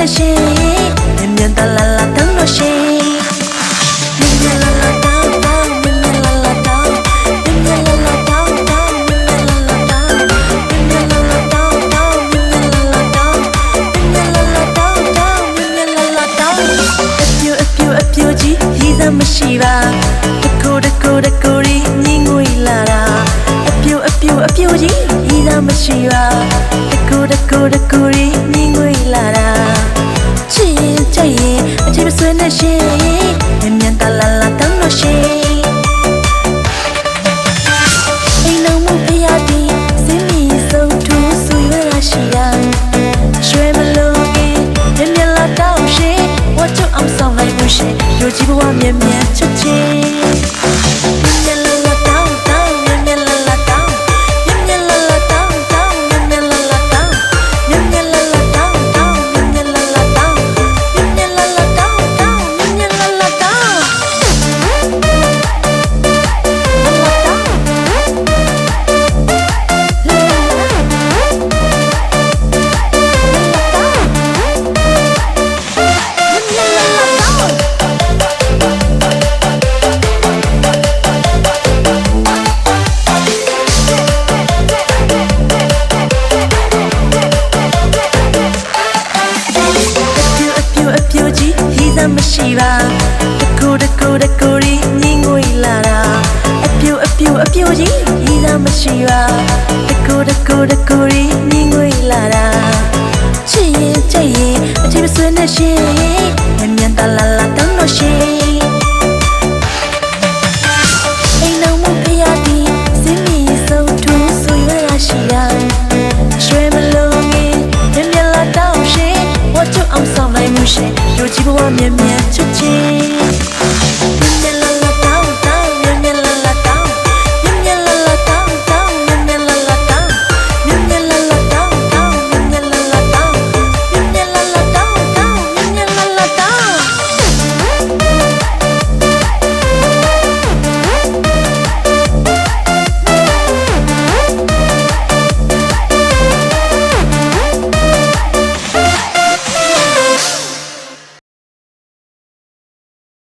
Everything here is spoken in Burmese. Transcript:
的心，绵绵的啦啦等落心，绵绵啦啦当当，绵绵啦啦当，绵绵啦啦当当，绵绵啦啦当，绵绵啦啦当当，绵绵啦啦当，绵绵啦啦当当，绵绵啦啦当。အပြိုကြီးရေးစမ်းမရှိပါတကူရီညီငွေလာတာအပြိုကြီးရေးစမ်းမရှိပါတကူရီညီငွေလာတာချစ်ရင်ကြိုက်ရင်အချိန်မဆွဲနဲ့ရှင်မြန်မြန်တလာလာတန်းလို့ရှင်အိမ်လုံးမဖျားပြီးစင်းမီဆုံးထူးဆူရွာရှိတာရွှဲမလို့ရင်မြန်မြန်လာတော့ရှင်ဝတ်ချုပ်အောင်ဆောင်လိုက်မှုရှင်လူကြီးဘဝမြန်မြန်ချစ်ချင်းမြန်မြန်လာတောင်းတောင်းမြန်မြန်လာတောင်းမြန်မြန်လာတောင်းတောင်းမြန်မြန်လာတောင်းမြန်မြန်လာတောင်းတောင်းမြန်မြန်လာတောင်းမြန်မြန်လာတောင်းတောင်းမြန်မြန်လာတောင်းမရှိပါတကူရီညီငွေလာတာအပြိုကြီးရေးသားမရှိပါတကူရီညီငွေလာတာချစ်ရင်ကြိုက်ရင်အချိန်မဆွဲနဲ့ရှင်မြန်မြန်တလာလာတန်းလို့ရှင်အိမ်လုံးမဖျားပြီးစင်းမီဆုံးထူးဆူရွာရှိတာရွှဲမလို့ရင်မြန်မြန်လာတော့ရှင်ဝတ်ချုပ်အောင်ဆောင်လိုက်မှုရှင်လူကြီးဘဝမြန်မြန်ချစ်ချင်း